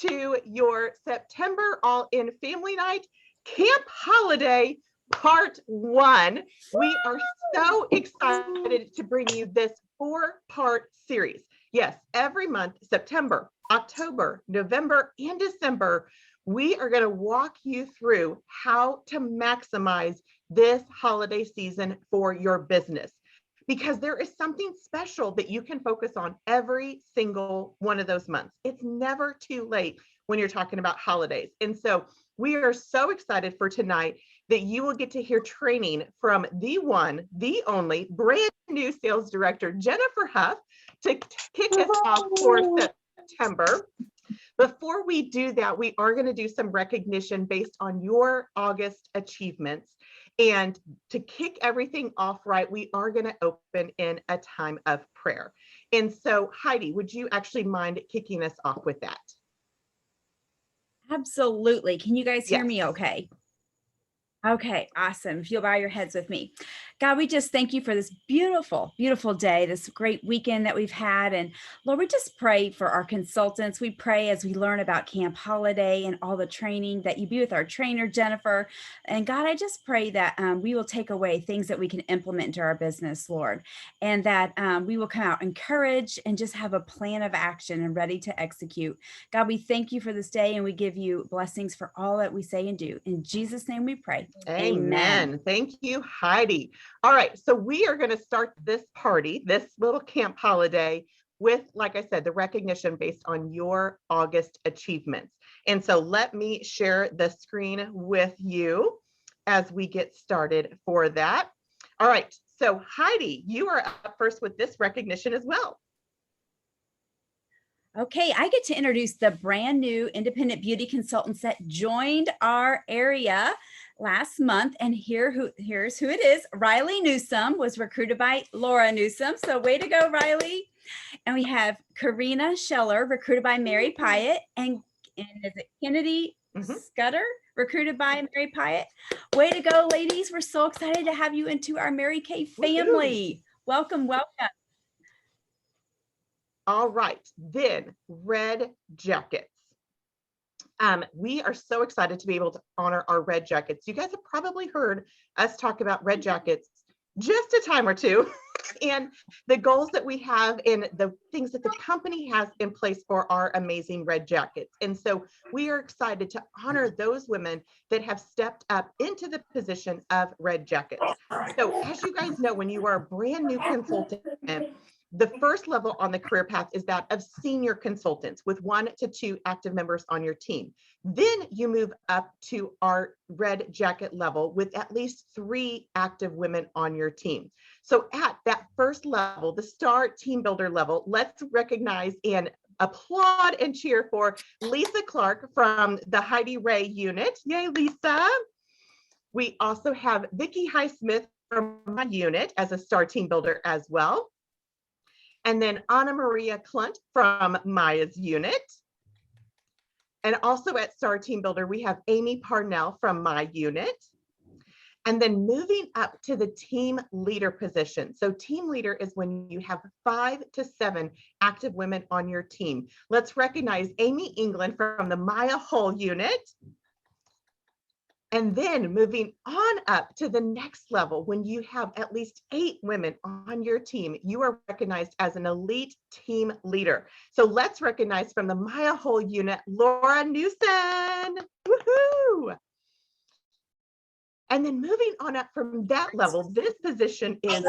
to your September All-In Family Night Camp Holiday Part 1. We are so excited to bring you this 4-part series. Yes, every month, September, October, November, and December, we are going to walk you through how to maximize this holiday season for your business, because there is something special that you can focus on every single one of those months. It's never too late when you're talking about holidays. And so we are so excited for tonight that you will get to hear training from the one, the only brand new sales director, Jennifer Huff, to kick us off for September. Before we do that, we are going to do some recognition based on your August achievements. And to kick everything off right, we are going to open in a time of prayer. And so, Heidi, would you actually mind kicking us off with that? Absolutely. Can you guys hear Yes. me okay? Okay, awesome. If you'll bow your heads with me. God, we just thank you for this beautiful, beautiful day, this great weekend that we've had. And Lord, we just pray for our consultants. We pray as we learn about Camp Holiday and all the training that you be with our trainer, Jennifer. And God, I just pray that we will take away things that we can implement into our business, Lord, and that we will come out encouraged and just have a plan of action and ready to execute. God, we thank you for this day and we give you blessings for all that we say and do. In Jesus' name we pray. Amen. Thank you, Heidi. All right, so we are going to start this party, this little camp holiday, with, like I said, the recognition based on your August achievements. And so let me share the screen with you as we get started for that. All right, so Heidi, you are up first with this recognition as well. Okay, I get to introduce the brand new independent beauty consultants that joined our area last month. And here's who it is. Riley Newsome was recruited by Laura Newsome. So way to go, Riley. And we have Karina Scheller, recruited by Mary Pyatt. And is it Kennedy Scudder, recruited by Mary Pyatt? Way to go, ladies. We're so excited to have you into our Mary Kay family. Welcome, welcome. All right, then Red Jackets. We are so excited to be able to honor our Red Jackets. You guys have probably heard us talk about Red Jackets just a time or two, and the goals that we have and the things that the company has in place for our amazing Red Jackets. And so we are excited to honor those women that have stepped up into the position of Red Jackets. So as you guys know, when you are a brand new consultant, the first level on the career path is that of senior consultants with 1 to 2 active members on your team. Then you move up to our Red Jacket level with at least 3 active women on your team. So at that first level, the Star Team Builder level, let's recognize and applaud and cheer for Lisa Clark from the Heidi Ray unit. Yay, Lisa. We also have Vicki Highsmith from my unit as a Star Team Builder as well. And then Anna Maria Klunt from Maya's unit. And also at Star Team Builder, we have Amy Parnell from my unit. And then moving up to the team leader position. So team leader is when you have 5 to 7 active women on your team. Let's recognize Amy England from the Maya Hull unit. And then moving on up to the next level, when you have at least 8 women on your team, you are recognized as an elite team leader. So let's recognize from the Maya Hull unit, Laura Newson. Woohoo! And then moving on up from that level, this position is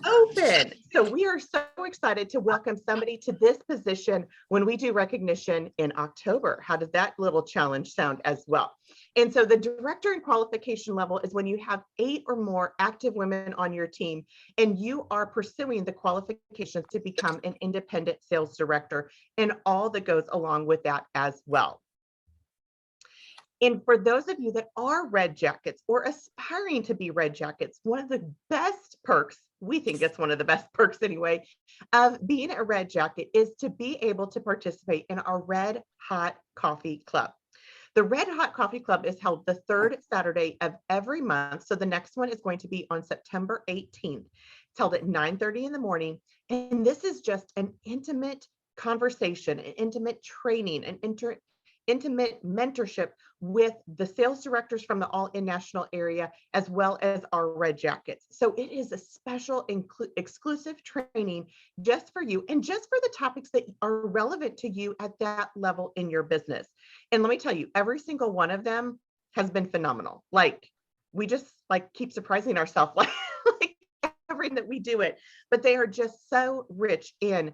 open. So we are so excited to welcome somebody to this position when we do recognition in October. How does that little challenge sound as well? And so the director and qualification level is when you have 8 or more active women on your team and you are pursuing the qualifications to become an independent sales director and all that goes along with that as well. And for those of you that are Red Jackets or aspiring to be Red Jackets, one of the best perks, we think it's one of the best perks anyway, of being a Red Jacket is to be able to participate in our Red Hot Coffee Club. The Red Hot Coffee Club is held the 3rd Saturday of every month. So the next one is going to be on September 18th. It's held at 9:30 in the morning. And this is just an intimate conversation, an intimate training, an intimate mentorship with the sales directors from the All In National area, as well as our Red Jackets. So it is a special exclusive training just for you and just for the topics that are relevant to you at that level in your business. And let me tell you, every single one of them has been phenomenal. Like, we just like keep surprising ourselves like everything that we do it, but they are just so rich in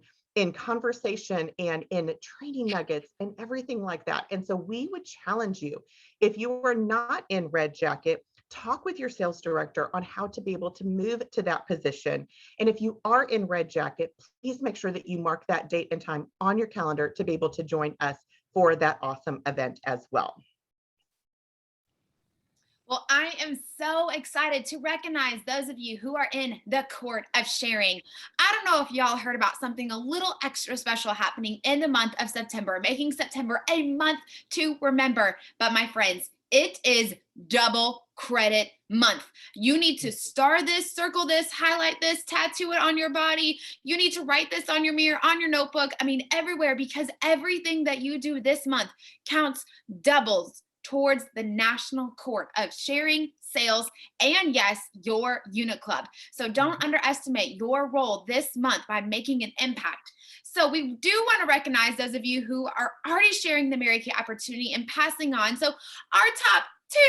conversation and in training nuggets and everything like that. And so we would challenge you, if you are not in Red Jacket, talk with your sales director on how to be able to move to that position. And if you are in Red Jacket, please make sure that you mark that date and time on your calendar to be able to join us for that awesome event as well. Well, I am so excited to recognize those of you who are in the Court of Sharing. I don't know if y'all heard about something a little extra special happening in the month of September, making September a month to remember. But my friends, it is double credit month. You need to star this, circle this, highlight this, tattoo it on your body. You need to write this on your mirror, on your notebook. I mean, everywhere, because everything that you do this month counts doubles towards the National Court of Sharing, Sales, and yes, your unit club. So don't underestimate your role this month by making an impact. So we do want to recognize those of you who are already sharing the Mary Kay opportunity and passing on. So our top 2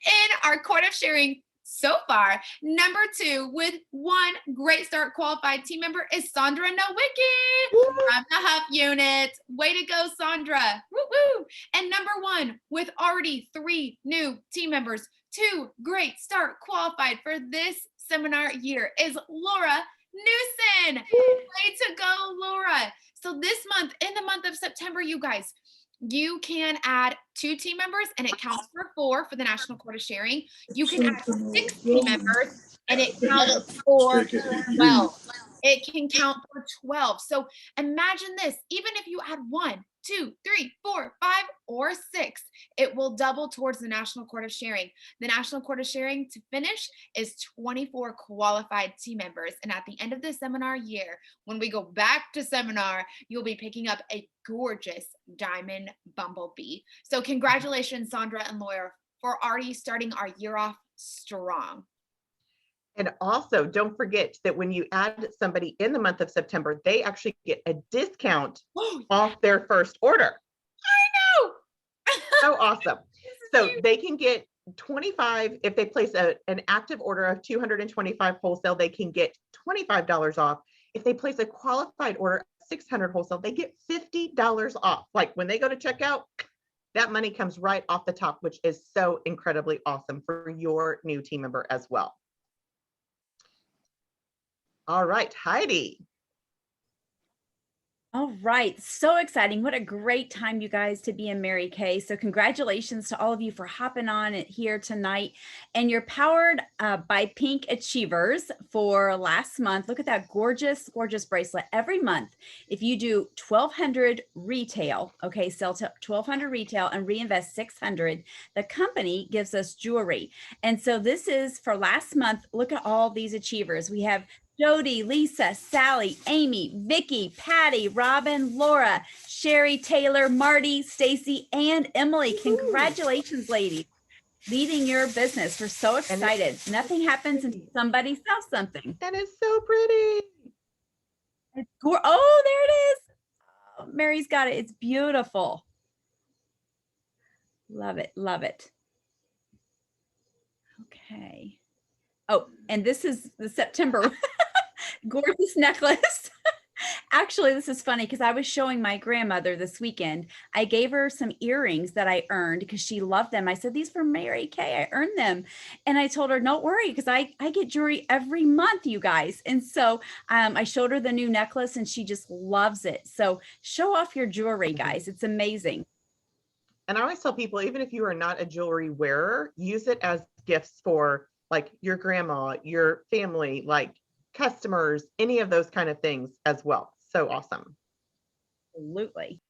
in our Court of Sharing so far, number 2 with 1 great start qualified team member is Sandra Nowicki from the Huff unit. Way to go, Sandra. Woo woo. And number 1 with already 3 new team members, 2 great start qualified for this seminar year is Laura Newson. Way to go, Laura. So this month, in the month of September, you guys, you can add 2 team members and it counts for 4 for the National Court of Sharing. You can add 6 team members and it counts for 12. It can count for 12. So imagine this, even if you add 1, 2, 3, 4, 5, or 6, it will double towards the National Court of Sharing. The National Court of Sharing to finish is 24 qualified team members. And at the end of the seminar year, when we go back to seminar, you'll be picking up a gorgeous diamond bumblebee. So congratulations, Sandra and Laura, for already starting our year off strong. And also, don't forget that when you add somebody in the month of September, they actually get a discount off their first order. I know. So awesome. So they can get 25, if they place an active order of 225 wholesale, they can get $25 off. If they place a qualified order of 600 wholesale, they get $50 off. Like when they go to checkout, that money comes right off the top, which is so incredibly awesome for your new team member as well. All right, Heidi. All right, so exciting. What a great time, you guys, to be in Mary Kay. So congratulations to all of you for hopping on it here tonight. And you're powered by Pink Achievers for last month. Look at that gorgeous, gorgeous bracelet. Every month, if you do 1,200 retail, okay, sell to 1,200 retail and reinvest 600, the company gives us jewelry. And so this is for last month. Look at all these achievers. We have Jody, Lisa, Sally, Amy, Vicky, Patty, Robin, Laura, Sherry, Taylor, Marty, Stacy, and Emily. Congratulations, ladies, leading your business. We're so excited. Nothing happens until somebody sells something. That is so pretty. Oh, there it is. Oh, Mary's got it. It's beautiful. Love it. Love it. Okay. Oh, and this is the September gorgeous necklace. Actually, this is funny because I was showing my grandmother this weekend. I gave her some earrings that I earned because she loved them. I said, these for Mary Kay. I earned them. And I told her, don't worry, because I get jewelry every month, you guys. And so I showed her the new necklace and she just loves it. So show off your jewelry, guys. It's amazing. And I always tell people, even if you are not a jewelry wearer, use it as gifts for like your grandma, your family, like customers, any of those kind of things as well. So awesome. Absolutely.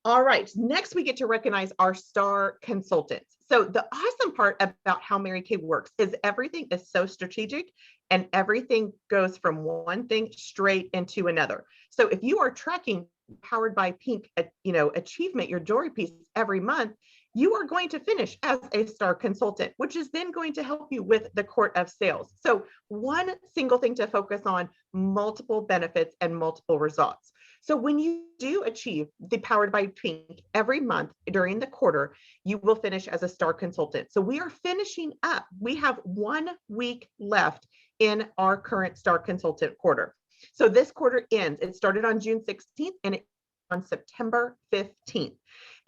All right, next we get to recognize our star consultants. So the awesome part about how Mary Kay works is everything is so strategic and everything goes from one thing straight into another. So if you are tracking Powered by Pink, achievement, your jewelry piece every month, you are going to finish as a star consultant, which is then going to help you with the Court of Sales. So one single thing to focus on, multiple benefits and multiple results. So when you do achieve the Powered by Pink every month during the quarter, you will finish as a star consultant. So we are finishing up. We have 1 week left in our current star consultant quarter. So this quarter ends. It started on June 16th and it on September 15th.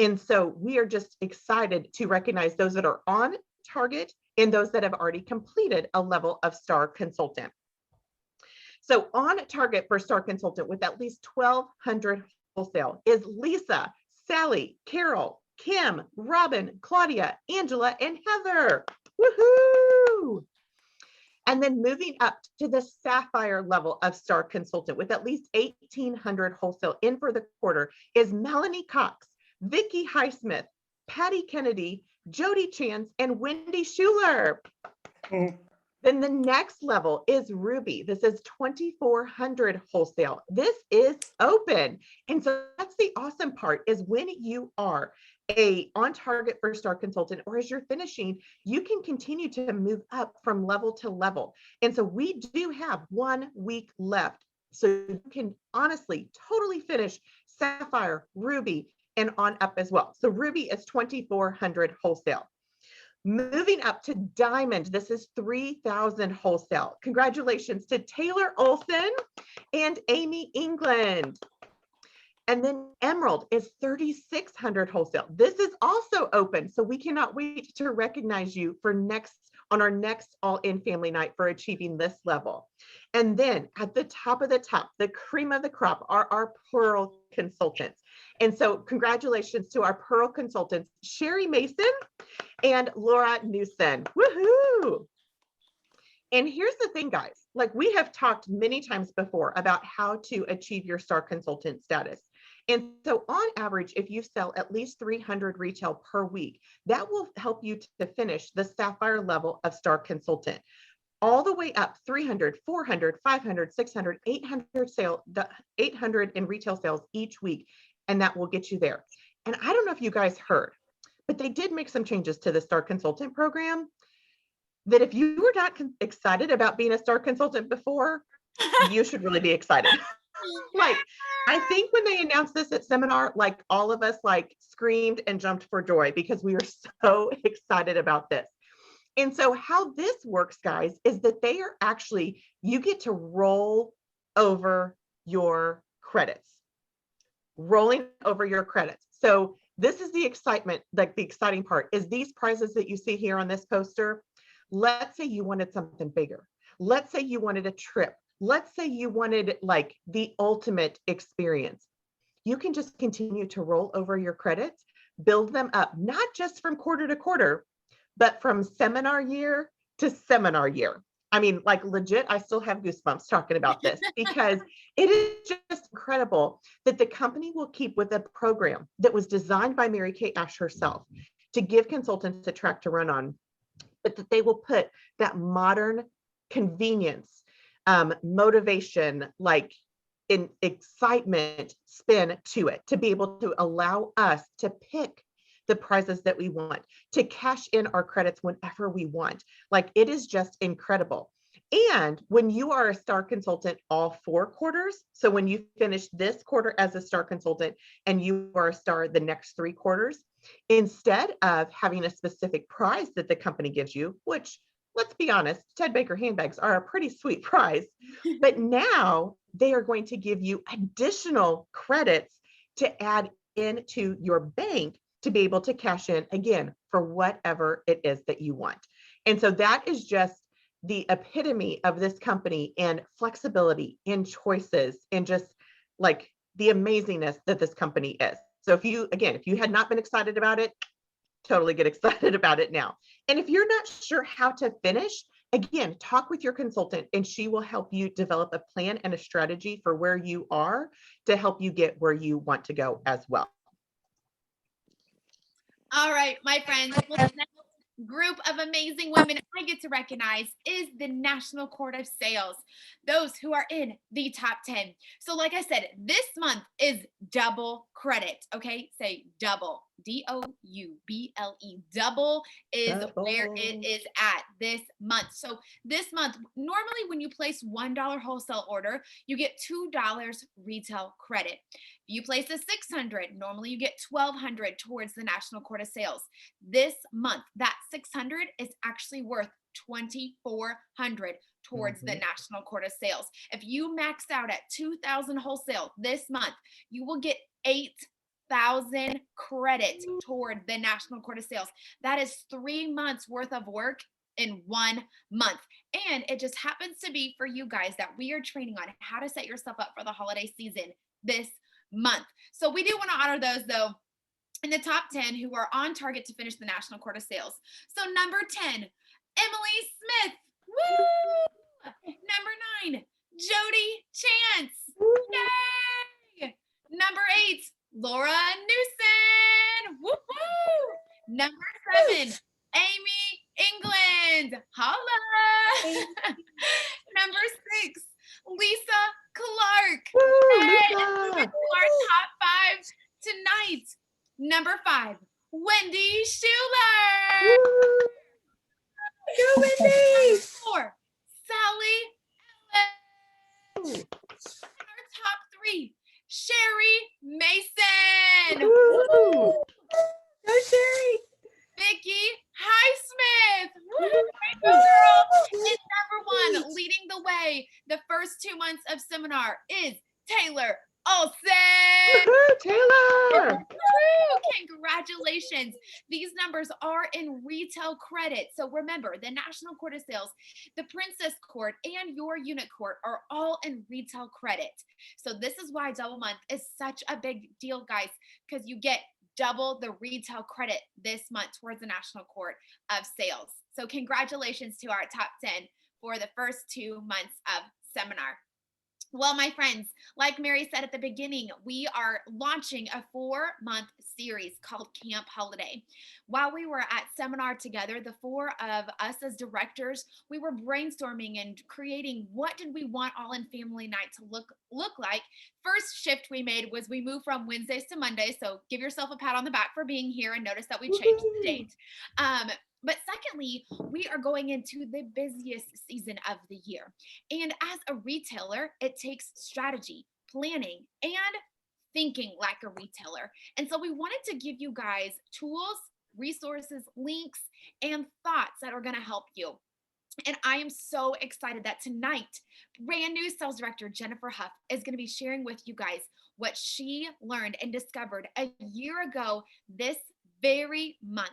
And so we are just excited to recognize those that are on target and those that have already completed a level of star consultant. So on target for star consultant with at least 1,200 wholesale is Lisa, Sally, Carol, Kim, Robin, Claudia, Angela, and Heather. Woohoo! And then moving up to the sapphire level of star consultant with at least 1,800 wholesale in for the quarter is Melanie Cox, Vicki Highsmith, Patty Kennedy, Jody Chance, and Wendy Schuler. Then the next level is Ruby. This is 2,400 wholesale. This is open. And so that's the awesome part, is when you are on target for star consultant, or as you're finishing, you can continue to move up from level to level. And so we do have 1 week left. So you can honestly totally finish sapphire, ruby, and on up as well. So ruby is 2,400 wholesale. Moving up to diamond, this is 3,000 wholesale. Congratulations to Taylor Olson and Amy England. And then emerald is 3,600 wholesale. This is also open, so we cannot wait to recognize you for on our next all-in family night for achieving this level. And then at the top of the top, the cream of the crop are our pearl consultants. And so congratulations to our pearl consultants, Sherry Mason and Laura Newson. Woohoo! And here's the thing, guys, like we have talked many times before about how to achieve your star consultant status. And so on average, if you sell at least 300 retail per week, that will help you to finish the sapphire level of star consultant. All the way up 300, 400, 500, 600, 800 in retail sales each week. And that will get you there. And I don't know if you guys heard, but they did make some changes to the star consultant program that if you were not excited about being a star consultant before, you should really be excited. Like, I think when they announced this at seminar, like all of us like screamed and jumped for joy because we were so excited about this. And so how this works, guys, is that they are actually, you get to roll over your credits, rolling over your credits. So this is the excitement, like the exciting part is these prizes that you see here on this poster. Let's say you wanted something bigger. Let's say you wanted a trip. Let's say you wanted like the ultimate experience. You can just continue to roll over your credits, build them up, not just from quarter to quarter, but from seminar year to seminar year. I mean, like legit, I still have goosebumps talking about this because it is just incredible that the company will keep with a program that was designed by Mary Kay Ash herself to give consultants a track to run on, but that they will put that modern convenience, motivation, like in excitement spin to it, to be able to allow us to pick the prizes that we want, to cash in our credits whenever we want. Like it is just incredible. And when you are a star consultant all 4 quarters, so when you finish this quarter as a star consultant and you are a star the next 3 quarters, instead of having a specific prize that the company gives you, which let's be honest, Ted Baker handbags are a pretty sweet prize, but now they are going to give you additional credits to add into your bank to be able to cash in again for whatever it is that you want. And so that is just the epitome of this company and flexibility in choices and just like the amazingness that this company is. So if you had not been excited about it, totally get excited about it now. And if you're not sure how to finish, again, talk with your consultant and she will help you develop a plan and a strategy for where you are to help you get where you want to go as well. All right, my friends, group of amazing women I get to recognize is the National Court of Sales, those who are in the top 10. So, like I said, this month is double credit. Okay, say double, double. Double is where it Double. is at this month. So, this month, normally when you place $1 wholesale order, you get $2 retail credit. If you place a 600, normally you get 1,200 towards the National Court of Sales. This month, that 600 is actually worth 2,400 towards the National Court of Sales. If you max out at 2,000 wholesale this month, you will get 8,000 credit toward the National Court of Sales. That is 3 months worth of work in 1 month. And it just happens to be for you guys that we are training on how to set yourself up for the holiday season this month. So we do want to honor those though in the top 10 who are on target to finish the National Court of Sales. So number 10, Emily Smith. Woo! Number 9, Jody Chance. Yay! Number 8, Laura Newson. Woo-hoo! Number 7, Amy England. Holla! Number 6, Lisa Clark. Woo, Hey, Lisa. our top 5 tonight. Number 5, Wendy Schuler. Woo. Go, Wendy. Number 4, Sally Ellen. And our top 3, Sherry Mason. Woo. Go, Sherry. Vicky Highsmith. Woo, way to go, girl. And number 1, leading the way the first 2 months of seminar is Taylor Olson. Woohoo, Taylor. Woo! Congratulations. These numbers are in retail credit. So remember, the National Court of Sales, the Princess Court, and your unit court are all in retail credit. So this is why double month is such a big deal, guys, because you get double the retail credit this month towards the National Court of Sales. So congratulations to our top 10 for the first 2 months of seminar. Well, my friends, like Mary said at the beginning, we are launching a 4-month series called Camp Holiday. While we were at seminar together, the 4 of us as directors, we were brainstorming and creating what did we want All in Family Night to look like. First shift we made was we moved from Wednesdays to Mondays. So give yourself a pat on the back for being here and notice that we changed the date. But secondly, we are going into the busiest season of the year. And as a retailer, it takes strategy, planning, and thinking like a retailer. And so we wanted to give you guys tools, resources, links, and thoughts that are going to help you. And I am so excited that tonight, brand new sales director Jennifer Huff is going to be sharing with you guys what she learned and discovered a year ago this very month,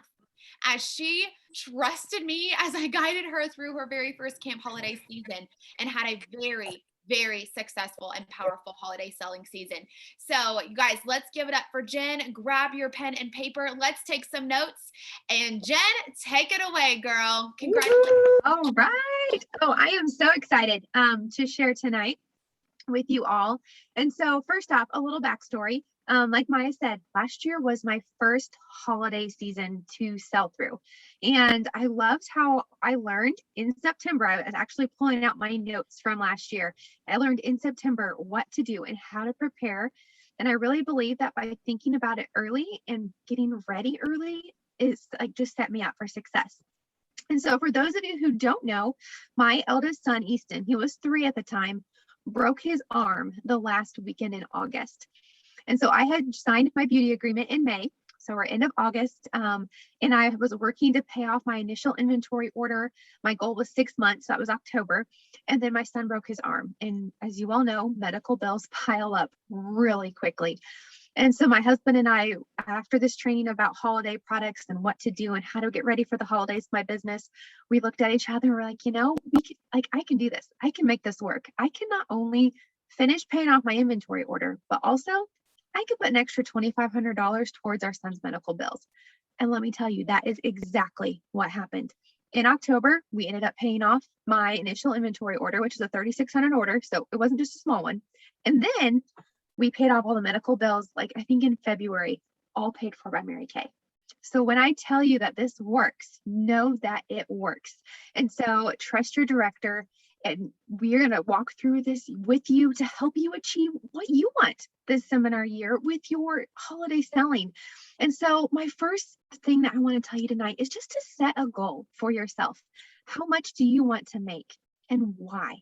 as she trusted me as I guided her through her very first camp holiday season and had a very, very successful and powerful holiday selling season. So you guys, let's give it up for Jen. Grab your pen and paper. Let's take some notes. And Jen, take it away, girl. Congratulations. All right. Oh, I am so excited to share tonight with you all. And so first off, a little backstory. Like Maya said, last year was my first holiday season to sell through. And I loved how I learned in September. I was actually pulling out my notes from last year. I learned in September what to do and how to prepare. And I really believe that by thinking about it early and getting ready early is like just set me up for success. And so for those of you who don't know, my eldest son, Easton, he was 3 at the time, broke his arm the last weekend in August. And so I had signed my beauty agreement in May. So we're end of August. And I was working to pay off my initial inventory order. My goal was 6 months. So that was October. And then my son broke his arm. And as you all know, medical bills pile up really quickly. And so my husband and I, after this training about holiday products and what to do and how to get ready for the holidays, my business, we looked at each other and we're like, you know, I can do this. I can make this work. I can not only finish paying off my inventory order, but also I could put an extra $2,500 towards our son's medical bills. And let me tell you, that is exactly what happened. In October, we ended up paying off my initial inventory order, which is a 3,600 order. So it wasn't just a small one. And then we paid off all the medical bills, like I think in February, all paid for by Mary Kay. So when I tell you that this works, know that it works. And so trust your director, and we're going to walk through this with you to help you achieve what you want this seminar year with your holiday selling. And so my first thing that I want to tell you tonight is just to set a goal for yourself. How much do you want to make and why?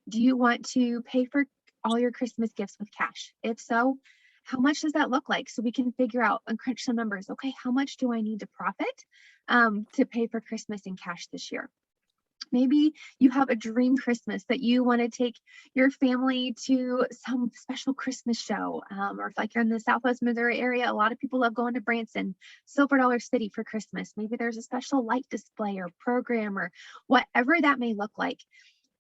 Do you want to pay for all your Christmas gifts with cash? If so, how much does that look like? So we can figure out and crunch some numbers. Okay, how much do I need to profit to pay for Christmas in cash this year? Maybe you have a dream Christmas that you want to take your family to some special Christmas show. Or if like you're in the Southwest Missouri area, a lot of people love going to Branson, Silver Dollar City for Christmas. Maybe there's a special light display or program or whatever that may look like.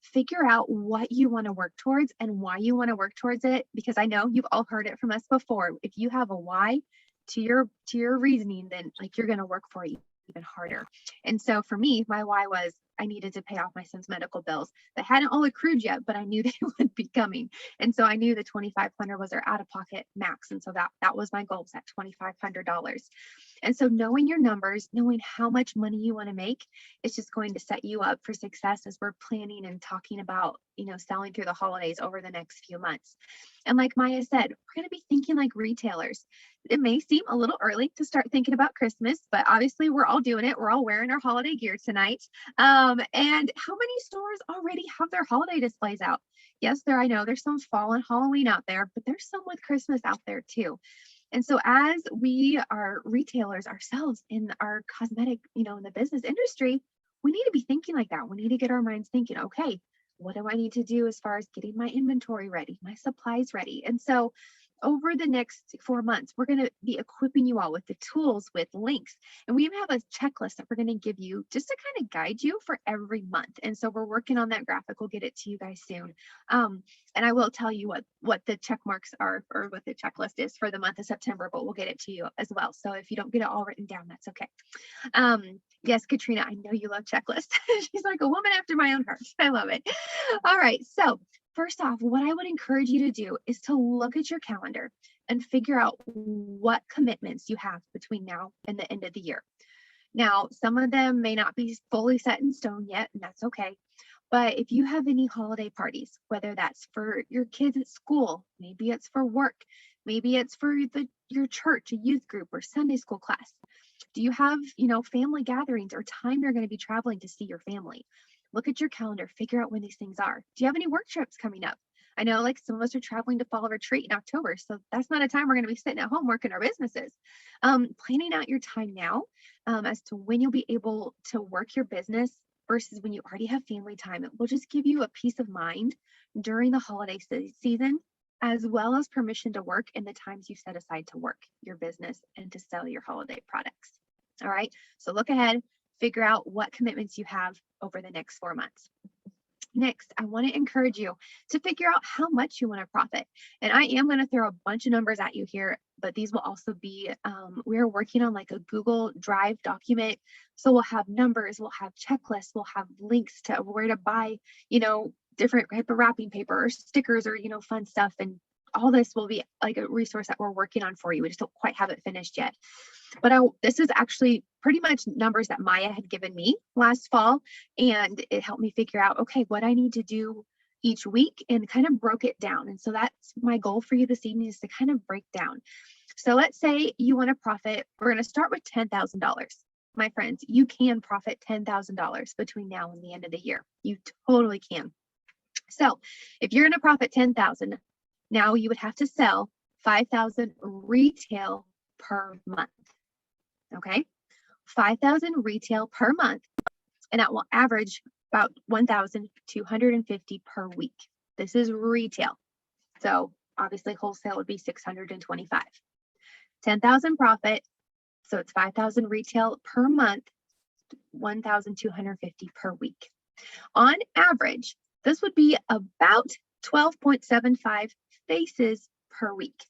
Figure out what you want to work towards and why you want to work towards it, because I know you've all heard it from us before. If you have a why to your reasoning, then like you're going to work for it even harder. And so for me, my why was I needed to pay off my son's medical bills that hadn't all accrued yet, but I knew they would be coming. And so I knew the $2,500 was our out-of-pocket max. And so that was my goal, was at $2,500. And so knowing your numbers, knowing how much money you want to make, it's just going to set you up for success as we're planning and talking about, selling through the holidays over the next few months. And like Maya said, we're going to be thinking like retailers. It may seem a little early to start thinking about Christmas, but obviously we're all doing it. We're all wearing our holiday gear tonight. And how many stores already have their holiday displays out? Yes, I know there's some fall and Halloween out there, but there's some with Christmas out there too. And so as we are retailers ourselves in our cosmetic, in the business industry, we need to be thinking like that. We need to get our minds thinking, okay, what do I need to do as far as getting my inventory ready, my supplies ready? And so over the next 4 months, we're going to be equipping you all with the tools, with links, and we even have a checklist that we're going to give you just to kind of guide you for every month. And so we're working on that graphic. We'll get it to you guys soon. And I will tell you what the check marks are, or what the checklist is for the month of September, but we'll get it to you as well. So if you don't get it all written down, that's okay. Yes, Katrina, I know you love checklists. She's like a woman after my own heart. I love it. All right. So first off, what I would encourage you to do is to look at your calendar and figure out what commitments you have between now and the end of the year. Now, some of them may not be fully set in stone yet, and that's okay. But if you have any holiday parties, whether that's for your kids at school, maybe it's for work, maybe it's for your church, a youth group, or Sunday school class. Do you have, family gatherings or time you're going to be traveling to see your family? Look at your calendar, figure out when these things are. Do you have any work trips coming up? I know like some of us are traveling to fall retreat in October, so that's not a time we're going to be sitting at home working our businesses. Planning out your time now as to when you'll be able to work your business versus when you already have family time. It will just give you a peace of mind during the holiday season, as well as permission to work in the times you set aside to work your business and to sell your holiday products. All right, so look ahead, figure out what commitments you have over the next 4 months. Next, I want to encourage you to figure out how much you want to profit. And I am going to throw a bunch of numbers at you here, but these will also be, we're working on like a Google Drive document. So we'll have numbers, we'll have checklists, we'll have links to where to buy, different type of wrapping paper or stickers or, fun stuff. And all this will be like a resource that we're working on for you. We just don't quite have it finished yet. But this is actually pretty much numbers that Maya had given me last fall, and it helped me figure out, okay, what I need to do each week, and kind of broke it down. And so that's my goal for you this evening, is to kind of break down. So let's say you want to profit. We're going to start with $10,000. My friends, you can profit $10,000 between now and the end of the year. You totally can. So if you're going to profit $10,000, now you would have to sell $5,000 retail per month. Okay, $5,000 retail per month, and that will average about $1,250 per week. This is retail. So obviously wholesale would be $625. 10,000 profit. So it's 5,000 retail per month, 1,250 per week. On average, this would be about 12.75 faces per week.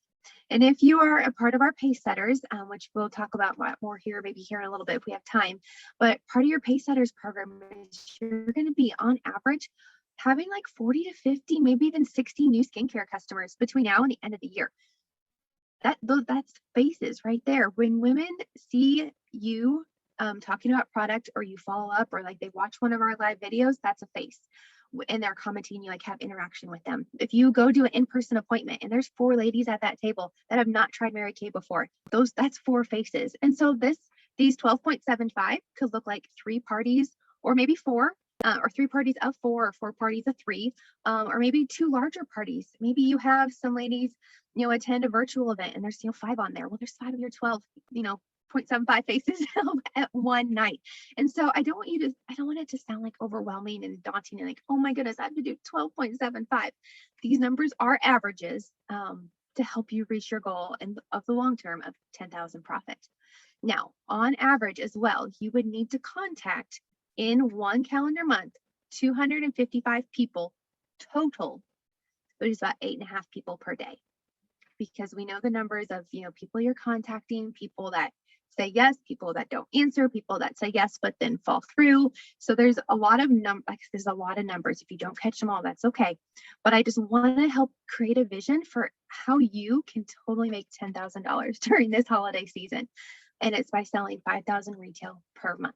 And if you are a part of our pace setters, which we'll talk about more here, maybe here in a little bit if we have time, but part of your pace setters program is you're going to be on average having like 40 to 50, maybe even 60 new skincare customers between now and the end of the year. That's faces right there. When women see you talking about product, or you follow up, or like they watch one of our live videos, that's a face. And they're commenting, you like have interaction with them. If you go do an in-person appointment and there's 4 ladies at that table that have not tried Mary Kay before, that's 4 faces. And so these 12.75 could look like 3 parties, or maybe 4, or 3 parties of 4, or 4 parties of 3, or maybe 2 larger parties. Maybe you have some ladies, attend a virtual event and there's 5 on there. Well, there's 5 of your 12, 0.75 faces at one night. And so I don't want it to sound like overwhelming and daunting and like, oh my goodness, I have to do 12.75. These numbers are averages to help you reach your goal of the long term of 10,000 profit. Now, on average as well, you would need to contact in 1 calendar month 255 people total, which is about 8.5 people per day. Because we know the numbers of people you're contacting, people that say yes, people that don't answer, people that say yes but then fall through. So there's a lot of numbers. If you don't catch them all, that's okay. But I just want to help create a vision for how you can totally make $10,000 during this holiday season. And it's by selling 5,000 retail per month.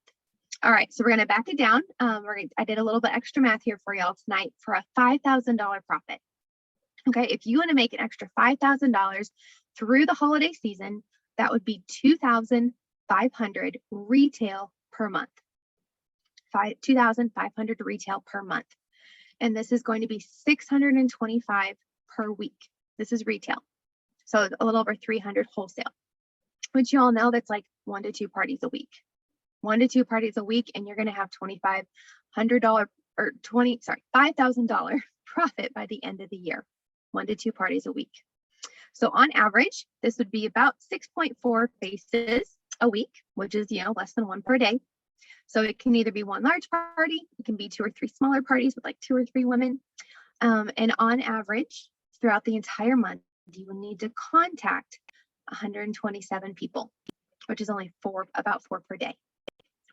All right, so we're going to back it down. I did a little bit extra math here for y'all tonight for a $5,000 profit. Okay, if you want to make an extra $5,000 through the holiday season, that would be 2,500 retail per month. 2,500 retail per month. And this is going to be 625 per week. This is retail. So a little over 300 wholesale, which you all know that's like 1 to 2 parties a week. 1 to 2 parties a week, and you're going to have $5,000 profit by the end of the year. 1 to 2 parties a week. So on average, this would be about 6.4 faces a week, which is, less than 1 per day. So it can either be 1 large party, it can be 2 or 3 smaller parties with like 2 or 3 women. And on average, throughout the entire month, you will need to contact 127 people, which is only about 4 per day.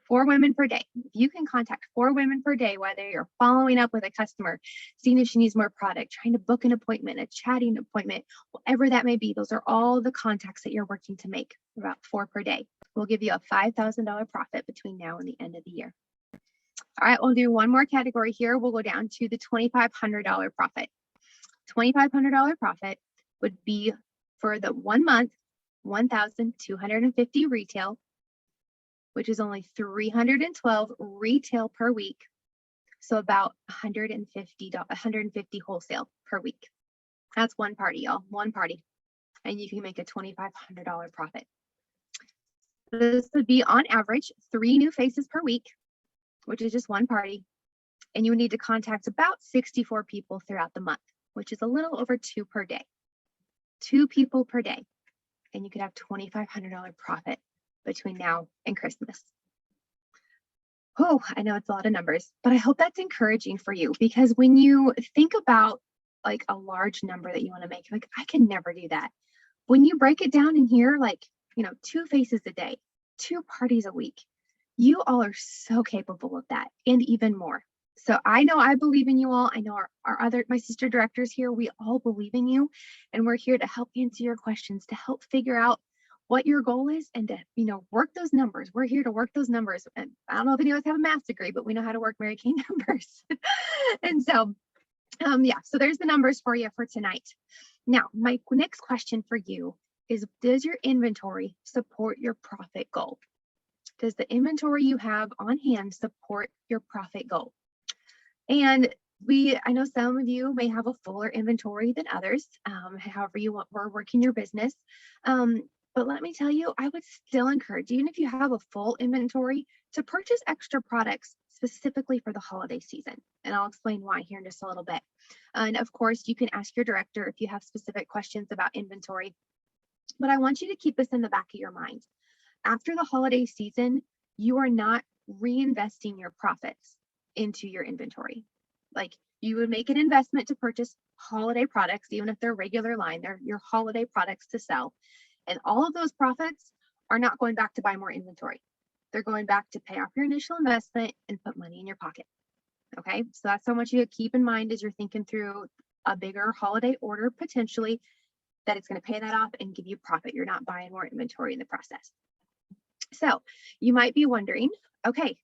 4 women per day. If you can contact 4 women per day, whether you're following up with a customer, seeing if she needs more product, trying to book an appointment, a chatting appointment, whatever that may be, those are all the contacts that you're working to make, about 4 per day. We'll give you a $5,000 profit between now and the end of the year. All right, we'll do one more category here. We'll go down to the $2,500 profit. $2,500 profit would be for the 1 month, 1,250 retail, which is only 312 retail per week. So about 150 wholesale per week. That's 1 party, y'all, 1 party. And you can make a $2,500 profit. This would be on average 3 new faces per week, which is just 1 party. And you would need to contact about 64 people throughout the month, which is a little over 2 per day. 2 people per day. And you could have $2,500 profit between now and Christmas. Oh, I know it's a lot of numbers, but I hope that's encouraging for you, because when you think about like a large number that you want to make, like I can never do that. When you break it down in here, like, 2 faces a day, 2 parties a week, you all are so capable of that and even more. So I know I believe in you all. I know my sister directors here, we all believe in you, and we're here to help answer your questions, to help figure out what your goal is, and to, work those numbers. We're here to work those numbers. And I don't know if any of us have a math degree, but we know how to work Mary Kay numbers. And so, so there's the numbers for you for tonight. Now, my next question for you is, does your inventory support your profit goal? Does the inventory you have on hand support your profit goal? And I know some of you may have a fuller inventory than others, however you were working your business. But let me tell you, I would still encourage, even if you have a full inventory, to purchase extra products specifically for the holiday season. And I'll explain why here in just a little bit. And of course, you can ask your director if you have specific questions about inventory. But I want you to keep this in the back of your mind. After the holiday season, you are not reinvesting your profits into your inventory. Like, you would make an investment to purchase holiday products, even if they're regular line, they're your holiday products to sell. And all of those profits are not going back to buy more inventory. They're going back to pay off your initial investment and put money in your pocket. Okay, so that's so much you keep in mind as you're thinking through a bigger holiday order, potentially, that it's going to pay that off and give you profit. You're not buying more inventory in the process. So you might be wondering, okay,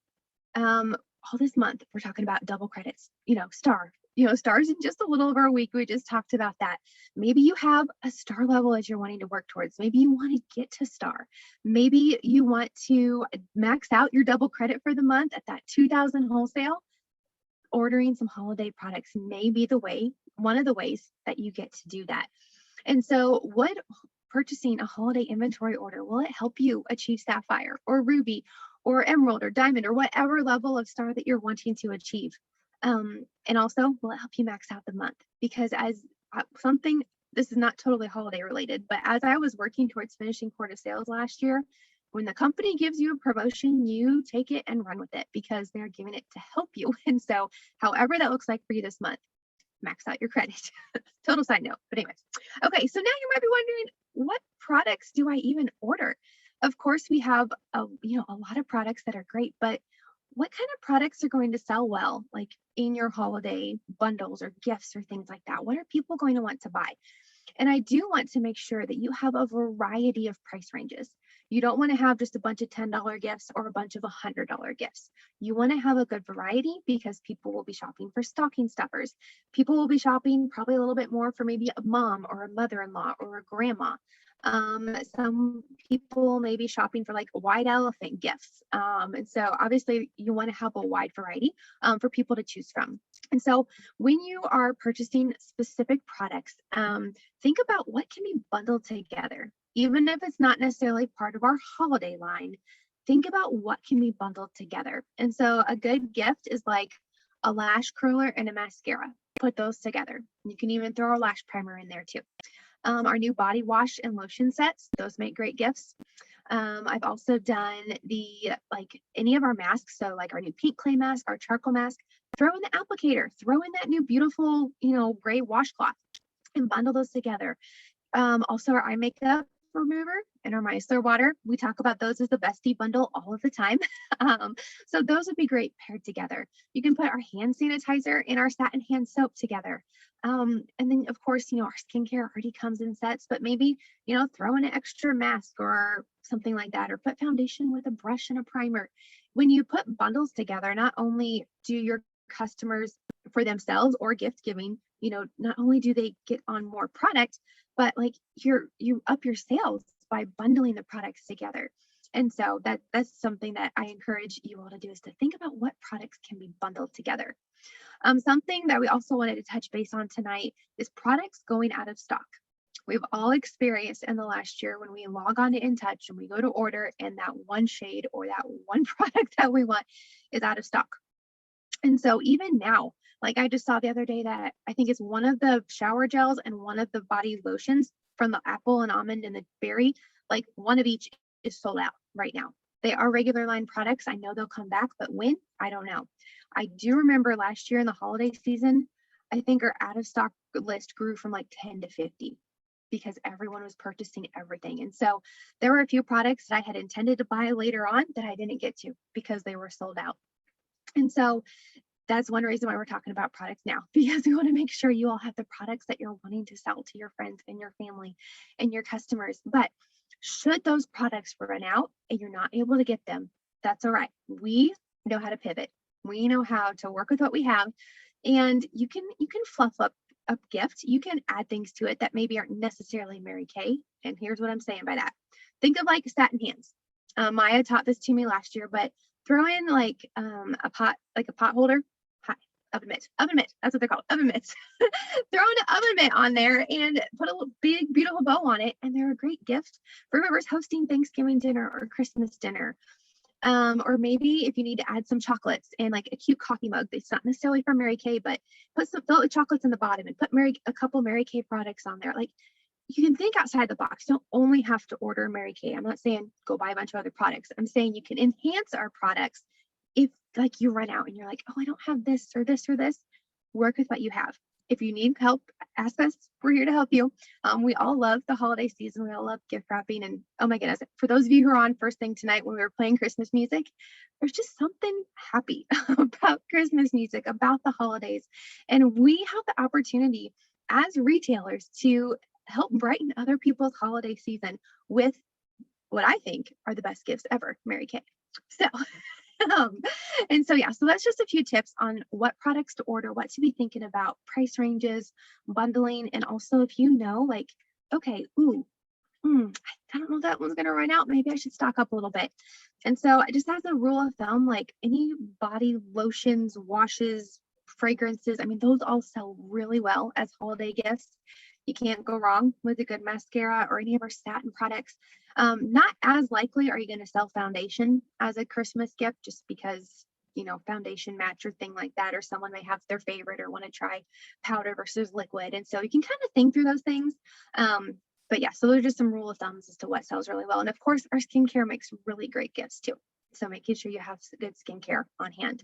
all this month we're talking about double credits, stars in just a little over a week. We just talked about that. Maybe you have a star level as you're wanting to work towards. Maybe you want to get to star. Maybe you want to max out your double credit for the month at that 2,000 wholesale. Ordering some holiday products may be one of the ways that you get to do that. And so what purchasing a holiday inventory order, will it help you achieve sapphire or ruby or emerald or diamond or whatever level of star that you're wanting to achieve? And also, will it help you max out the month? Because this is not totally holiday related, but as I was working towards finishing Court of Sales last year, when the company gives you a promotion, you take it and run with it because they're giving it to help you. And so however that looks like for you this month, max out your credit. Total side note, but anyways. Okay, so now you might be wondering, what products do I even order? Of course, we have a lot of products that are great, but what kind of products are going to sell well, like in your holiday bundles or gifts or things like that? What are people going to want to buy? And I do want to make sure that you have a variety of price ranges. You don't want to have just a bunch of $10 gifts or a bunch of $100 gifts. You want to have a good variety because people will be shopping for stocking stuffers. People will be shopping probably a little bit more for maybe a mom or a mother-in-law or a grandma. Some people may be shopping for like white elephant gifts. And so obviously you want to have a wide variety for people to choose from. And so when you are purchasing specific products, think about what can be bundled together. Even if it's not necessarily part of our holiday line, think about what can be bundled together. And so a good gift is like a lash curler and a mascara. Put those together. You can even throw a lash primer in there too. Our new body wash and lotion sets, those make great gifts. I've also done any of our masks. So like our new pink clay mask, our charcoal mask, throw in the applicator, throw in that new beautiful, gray washcloth and bundle those together. Also our eye makeup remover and our micellar water. We talk about those as the bestie bundle all of the time. So those would be great paired together. You can put our hand sanitizer and our satin hand soap together. And then of course, our skincare already comes in sets, but maybe, throw in an extra mask or something like that, or put foundation with a brush and a primer. When you put bundles together, not only do your customers for themselves or gift giving, not only do they get on more product, but like you up your sales by bundling the products together. And so that's something that I encourage you all to do, is to think about what products can be bundled together. Something that we also wanted to touch base on tonight is products going out of stock. We've all experienced in the last year when we log on to InTouch and we go to order and that one shade or that one product that we want is out of stock. And so even now, like I just saw the other day that I think it's one of the shower gels and one of the body lotions from the apple and almond and the berry, like one of each is sold out right now. They are regular line products. I know they'll come back, but when? I don't know. I do remember last year in the holiday season, I think our out of stock list grew from like 10 to 50 because everyone was purchasing everything. And so there were a few products that I had intended to buy later on that I didn't get to because they were sold out. And so that's one reason why we're talking about products now, because we want to make sure you all have the products that you're wanting to sell to your friends and your family and your customers. But should those products run out and you're not able to get them, that's all right. We know how to pivot. We know how to work with what we have, and you can fluff up a gift. You can add things to it that maybe aren't necessarily Mary Kay. And here's what I'm saying by that. Think of like satin hands. Maya taught this to me last year, but throw in like a pot holder. Oven mitts. That's what they're called, oven mitts. Throw an oven mitt on there and put a little big, beautiful bow on it. And they're a great gift for whoever's hosting Thanksgiving dinner or Christmas dinner. Or maybe if you need to add some chocolates and like a cute coffee mug, it's not necessarily from Mary Kay, but fill it with chocolates in the bottom and put a couple Mary Kay products on there. Like, you can think outside the box. You don't only have to order Mary Kay. I'm not saying go buy a bunch of other products. I'm saying you can enhance our products. If like you run out and you're like, oh, I don't have this or this or this, work with what you have. If you need help, ask us. We're here to help you. We all love the holiday season. We all love gift wrapping. And oh my goodness, for those of you who are on first thing tonight when we were playing Christmas music, there's just something happy about Christmas music, about the holidays. And we have the opportunity as retailers to help brighten other people's holiday season with what I think are the best gifts ever, Mary Kay. So, um, and so, yeah, so that's just a few tips on what products to order, what to be thinking about, price ranges, bundling, and also if you know, like, okay, I don't know if that one's going to run out. Maybe I should stock up a little bit. And so, just as a rule of thumb, like any body lotions, washes, fragrances, I mean, those all sell really well as holiday gifts. You can't go wrong with a good mascara or any of our satin products. Not as likely are you going to sell foundation as a Christmas gift just because, foundation match or thing like that, or someone may have their favorite or want to try powder versus liquid. And so you can kind of think through those things. But yeah, so those are just some rule of thumbs as to what sells really well. And of course, our skincare makes really great gifts too. So making sure you have good skincare on hand.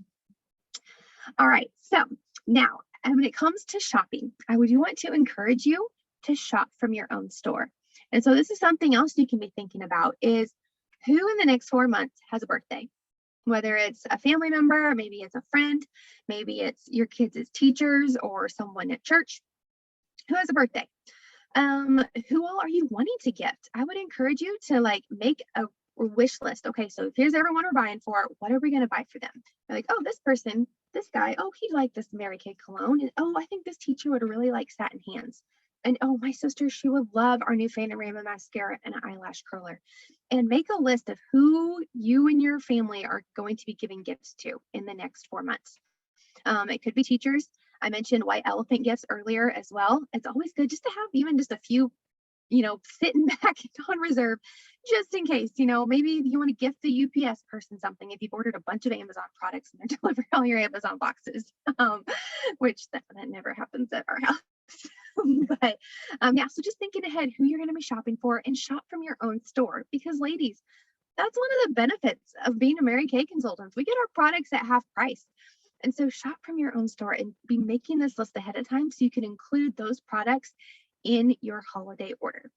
All right, so now when it comes to shopping, I would want to encourage you to shop from your own store. And so this is something else you can be thinking about is who in the next 4 months has a birthday? Whether it's a family member, maybe it's a friend, maybe it's your kids' teachers or someone at church who has a birthday. Who all are you wanting to gift? I would encourage you to like make a wish list. Okay, so here's everyone we're buying for. What are we going to buy for them? They're like, oh, this person, this guy, oh, he'd like this Mary Kay cologne. And oh, I think this teacher would really like satin hands. And oh, my sister, she would love our new Phantom Rainbow mascara and eyelash curler. And make a list of who you and your family are going to be giving gifts to in the next 4 months. It could be teachers. I mentioned white elephant gifts earlier as well. It's always good just to have even just a few, sitting back on reserve, just in case, maybe you want to gift the UPS person something if you've ordered a bunch of Amazon products and they're delivering all your Amazon boxes, which that never happens at our house. But yeah, so just thinking ahead who you're going to be shopping for and shop from your own store because ladies, that's one of the benefits of being a Mary Kay consultant. We get our products at half price. And so shop from your own store and be making this list ahead of time so you can include those products in your holiday order.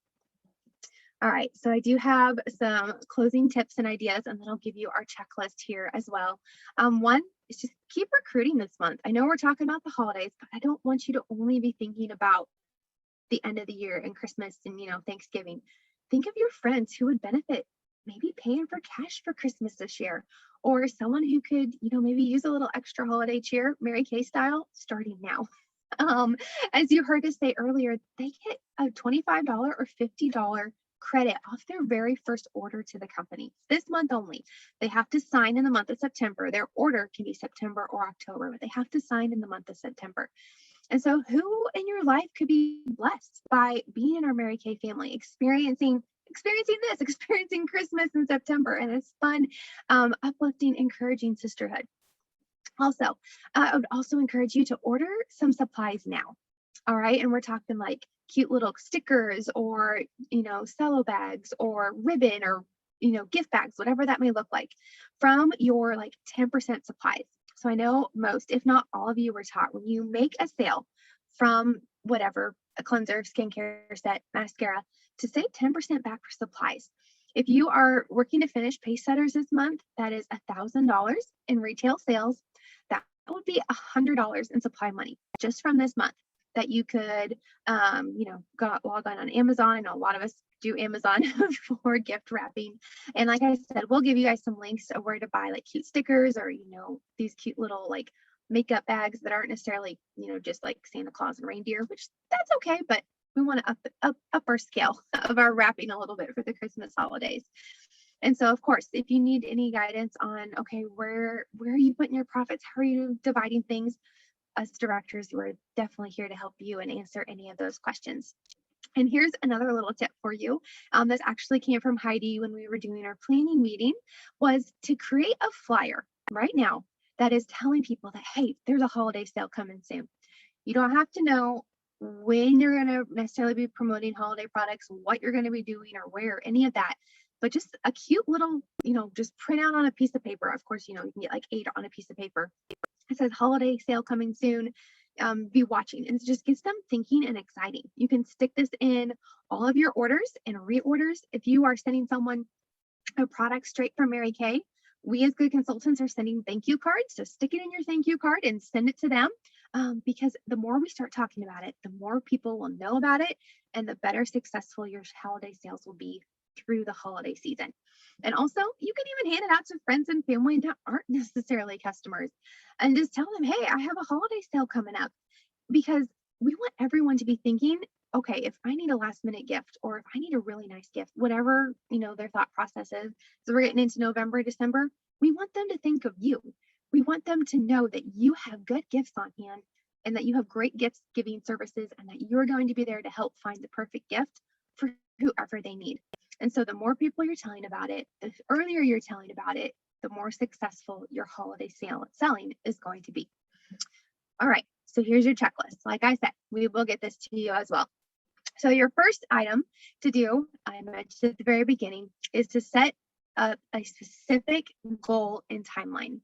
All right, so I do have some closing tips and ideas, and then I'll give you our checklist here as well. One is just keep recruiting this month. I know we're talking about the holidays, but I don't want you to only be thinking about the end of the year and Christmas and, Thanksgiving. Think of your friends who would benefit, maybe paying for cash for Christmas this year, or someone who could, maybe use a little extra holiday cheer, Mary Kay style, starting now. As you heard us say earlier, they get a $25 or $50 credit off their very first order to the company this month only. They have to sign in the month of September. Their order can be September or October, but they have to sign in the month of September. And so who in your life could be blessed by being in our Mary Kay family, experiencing Christmas in September, and it's fun, uplifting, encouraging sisterhood. Also, I would also encourage you to order some supplies now. All right. And we're talking like cute little stickers or, cello bags or ribbon or, gift bags, whatever that may look like from your like 10% supplies. So I know most, if not all of you were taught when you make a sale from whatever, a cleanser, skincare set, mascara, to save 10% back for supplies. If you are working to finish Pacesetters this month, that is $1,000 in retail sales. That would be $100 in supply money just from this month that you could, log on Amazon. I know a lot of us do Amazon for gift wrapping. And like I said, we'll give you guys some links of where to buy like cute stickers or, these cute little like makeup bags that aren't necessarily, just like Santa Claus and reindeer, which that's okay. But we want to up our scale of our wrapping a little bit for the Christmas holidays. And so, of course, if you need any guidance on, okay, where are you putting your profits? How are you dividing things? Us directors, we're definitely here to help you and answer any of those questions. And here's another little tip for you. This actually came from Heidi when we were doing our planning meeting, was to create a flyer right now that is telling people that, hey, there's a holiday sale coming soon. You don't have to know when you're going to necessarily be promoting holiday products, what you're going to be doing or where, any of that, but just a cute little, just print out on a piece of paper. Of course, you can get like 8 on a piece of paper. It says holiday sale coming soon. Be watching, and it just gets them thinking and exciting. You can stick this in all of your orders and reorders. If you are sending someone a product straight from Mary Kay, we as good consultants are sending thank you cards. So stick it in your thank you card and send it to them, because the more we start talking about it, the more people will know about it, and the better successful your holiday sales will be through the holiday season. And also, you can even hand it out to friends and family that aren't necessarily customers and just tell them, hey, I have a holiday sale coming up, because we want everyone to be thinking, okay, if I need a last minute gift or if I need a really nice gift, whatever, their thought process is, so we're getting into November, December, we want them to think of you. We want them to know that you have good gifts on hand and that you have great gift giving services and that you're going to be there to help find the perfect gift for whoever they need. And so the more people you're telling about it, the earlier you're telling about it, the more successful your holiday selling is going to be. All right, so here's your checklist. Like I said, we will get this to you as well. So your first item to do, I mentioned at the very beginning, is to set up a specific goal and timeline.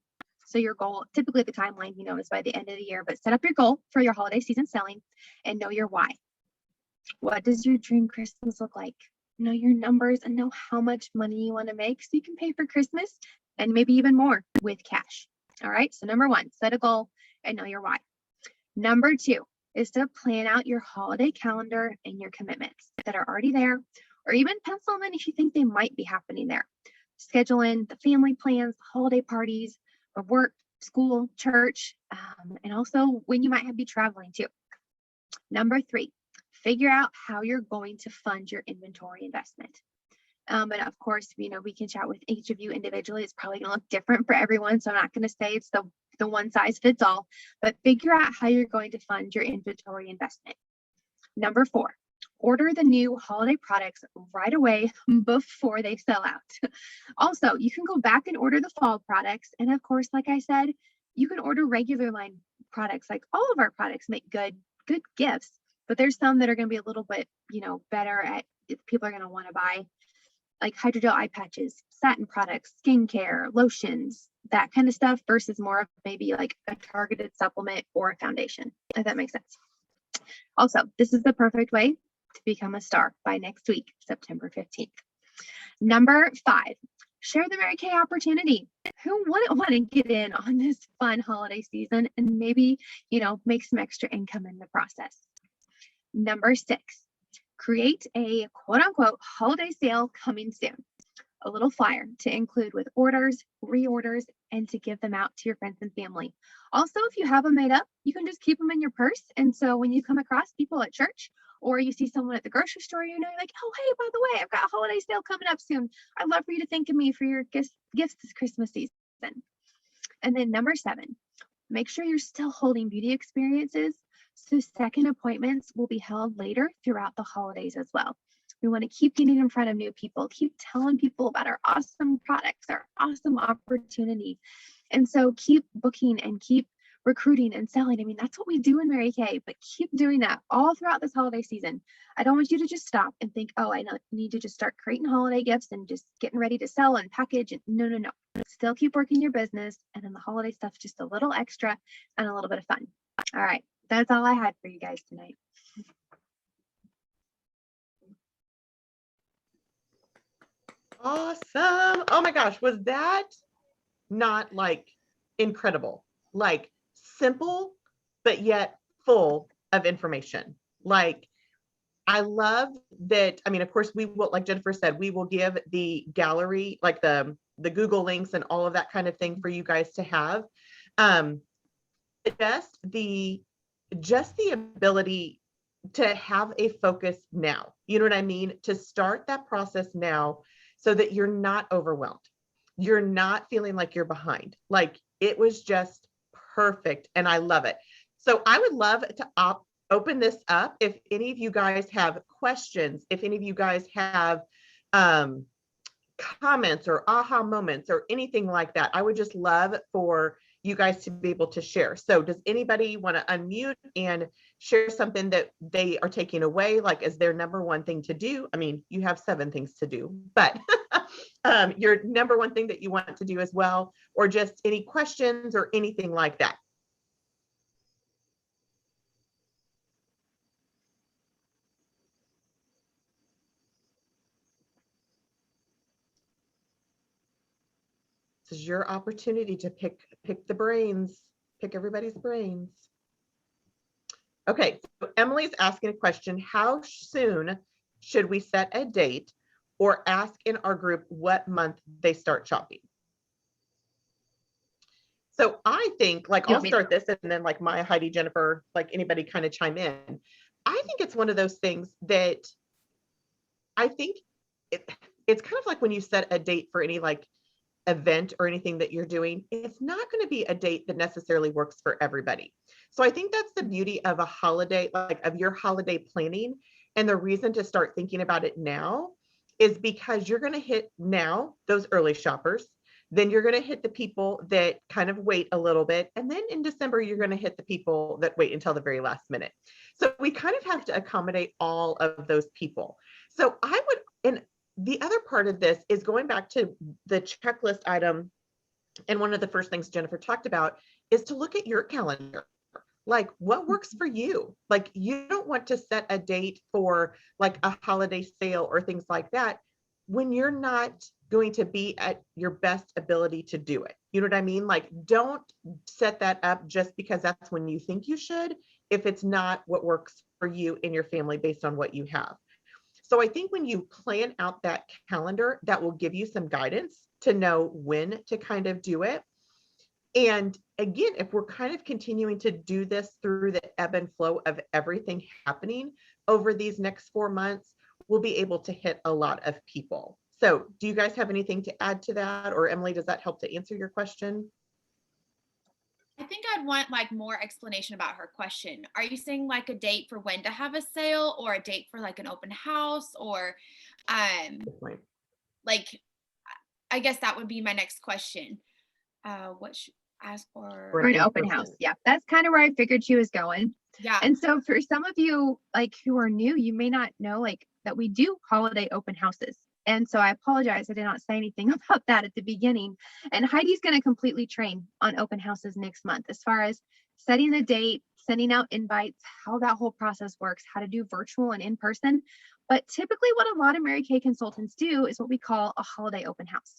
So your goal, typically the timeline, is by the end of the year, but set up your goal for your holiday season selling and know your why. What does your dream Christmas look like? Know your numbers and know how much money you want to make so you can pay for Christmas and maybe even more with cash. All right, so number one, set a goal and know your why. Number two is to plan out your holiday calendar and your commitments that are already there, or even pencil them in if you think they might be happening there. Schedule in the family plans, holiday parties, or work, school, church, and also when you might be traveling too. Number three, figure out how you're going to fund your inventory investment. And of course, we can chat with each of you individually. It's probably going to look different for everyone. So I'm not going to say it's the one size fits all, but figure out how you're going to fund your inventory investment. Number four, order the new holiday products right away before they sell out. Also, you can go back and order the fall products. And of course, like I said, you can order regular line products. Like all of our products make good gifts, but there's some that are going to be a little bit, better at people are going to want to buy, like hydrogel eye patches, satin products, skincare, lotions, that kind of stuff, versus more of maybe like a targeted supplement or a foundation, if that makes sense. Also, this is the perfect way to become a star by next week, September 15th. Number five, share the Mary Kay opportunity. Who wouldn't want to get in on this fun holiday season and maybe, make some extra income in the process? Number six, create a quote unquote holiday sale coming soon. A little flyer to include with orders, reorders, and to give them out to your friends and family. Also, if you have them made up, you can just keep them in your purse. And so when you come across people at church or you see someone at the grocery store, you're like, oh, hey, by the way, I've got a holiday sale coming up soon. I'd love for you to think of me for your gifts this Christmas season. And then number seven, make sure you're still holding beauty experiences. So second appointments will be held later throughout the holidays as well. We want to keep getting in front of new people, keep telling people about our awesome products, our awesome opportunity. And so keep booking and keep recruiting and selling. I mean, that's what we do in Mary Kay, but keep doing that all throughout this holiday season. I don't want you to just stop and think, oh, I need to just start creating holiday gifts and just getting ready to sell and package. No. Still keep working your business. And then the holiday stuff, just a little extra and a little bit of fun. All right. That's all I had for you guys tonight. Awesome. Oh my gosh, was that not like incredible? Like simple, but yet full of information. Like, I love that. I mean, of course, we will, like Jennifer said, we will give the gallery, like the Google links and all of that kind of thing for you guys to have. Just the ability to have a focus now, you know what I mean? To start that process now so that you're not overwhelmed. You're not feeling like you're behind. Like, it was just perfect and I love it. So I would love to open this up. If any of you guys have questions, if any of you guys have comments or aha moments or anything like that, I would just love for you guys to be able to share. So does anybody want to unmute and share something that they are taking away, like as their number one thing to do? I mean, you have 7 things to do, but your number one thing that you want to do as well, or just any questions or anything like that. This is your opportunity to pick the brains, pick everybody's brains. Okay, so Emily's asking a question. How soon should we set a date or ask in our group what month they start shopping. So I think, like, You I'll want me to start this and then like Maya, Heidi, Jennifer, like anybody kind of chime in. I think it's one of those things that I think it's kind of like when you set a date for any like event or anything that you're doing, it's not going to be a date that necessarily works for everybody. So I think that's the beauty of a holiday, like of your holiday planning. And the reason to start thinking about it now is because you're going to hit now those early shoppers. Then you're going to hit the people that kind of wait a little bit. And then in December, you're going to hit the people that wait until the very last minute. So we kind of have to accommodate all of those people. So I would, and the other part of this is going back to the checklist item. And one of the first things Jennifer talked about is to look at your calendar. Like, what works for you? Like, you don't want to set a date for like a holiday sale or things like that when you're not going to be at your best ability to do it. You know what I mean? Like, don't set that up just because that's when you think you should, if it's not what works for you and your family based on what you have. So I think when you plan out that calendar, that will give you some guidance to know when to kind of do it. And again, if we're kind of continuing to do this through the ebb and flow of everything happening over these next 4 months, we'll be able to hit a lot of people. So do you guys have anything to add to that? Or Emily, does that help to answer your question? I think I'd want like more explanation about her question. Are you saying like a date for when to have a sale, or a date for like an open house, or Good point. like I guess that would be my next question. What should ask for? for an open house? Yeah, that's kind of where I figured she was going. Yeah. And so for some of you like who are new, you may not know like that we do holiday open houses. And so I apologize, I did not say anything about that at the beginning. And Heidi's going to completely train on open houses next month as far as setting the date, sending out invites, how that whole process works, how to do virtual and in person. But typically what a lot of Mary Kay consultants do is what we call a holiday open house.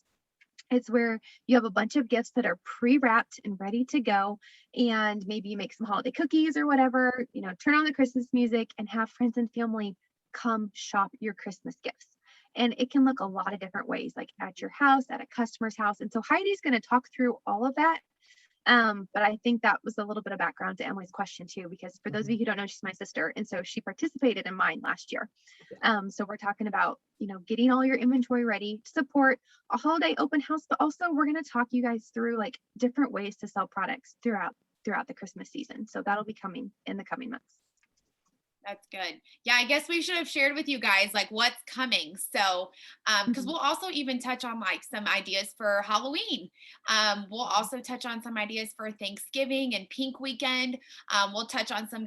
It's where you have a bunch of gifts that are pre-wrapped and ready to go. And maybe you make some holiday cookies or whatever, you know, turn on the Christmas music and have friends and family come shop your Christmas gifts. And it can look a lot of different ways, like at your house, at a customer's house. And so Heidi's going to talk through all of that. But I think that was a little bit of background to Emily's question too, because for those of you who don't know, she's my sister. And so she participated in mine last year. So we're talking about, you know, getting all your inventory ready to support a holiday open house, but also we're going to talk you guys through like different ways to sell products throughout the Christmas season. So that'll be coming in the coming months. That's good. Yeah, I guess we should have shared with you guys like what's coming. So, because we'll also even touch on like some ideas for Halloween. We'll also touch on some ideas for Thanksgiving and Pink Weekend. We'll touch on some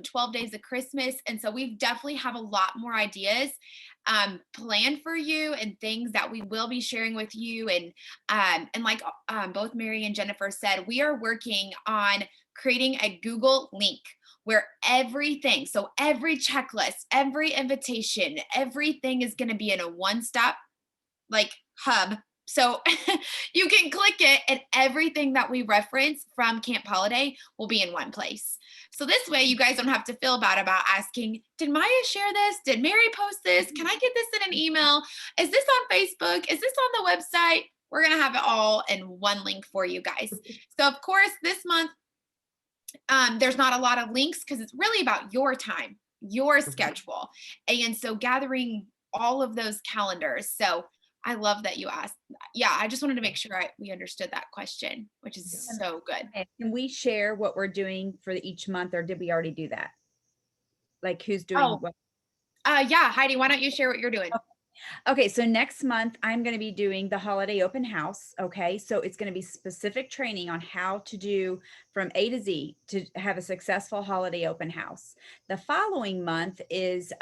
12 days of Christmas, and so we definitely have a lot more ideas planned for you and things that we will be sharing with you. And like both Mary and Jennifer said, we are working on creating a Google link where everything, so every checklist, every invitation, everything is going to be in a one-stop like hub. So you can click it and everything that we reference from Camp Holiday will be in one place. So this way you guys don't have to feel bad about asking, did Maya share this? Did Mary post this? Can I get this in an email? Is this on Facebook? Is this on the website? We're going to have it all in one link for you guys. So of course, this month, there's not a lot of links because it's really about your time, your schedule. And so gathering all of those calendars. So I love that you asked. Yeah, I just wanted to make sure we understood that question, which is so good. Can we share what we're doing for each month, or did we already do that? Like who's doing what? Yeah, Heidi, why don't you share what you're doing? Okay, so next month I'm going to be doing the holiday open house. Okay, so it's going to be specific training on how to do from A to Z to have a successful holiday open house. The following month is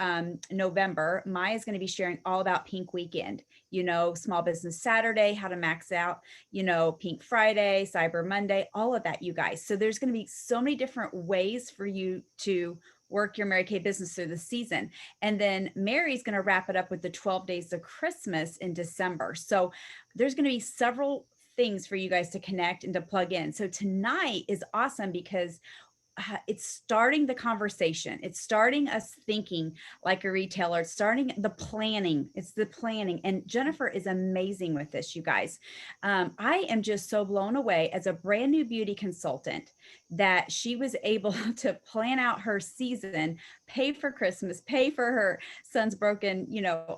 November. Maya's going to be sharing all about Pink Weekend, you know, Small Business Saturday, how to max out, you know, Pink Friday, Cyber Monday, all of that, you guys. So there's going to be so many different ways for you to work your Mary Kay business through the season. And then Mary's going to wrap it up with the 12 days of Christmas in December. So there's going to be several things for you guys to connect and to plug in. So tonight is awesome because it's starting the conversation. It's starting us thinking like a retailer. It's starting the planning. It's the planning. And Jennifer is amazing with this, you guys. I am just so blown away as a brand new beauty consultant that she was able to plan out her season, pay for Christmas, pay for her son's broken,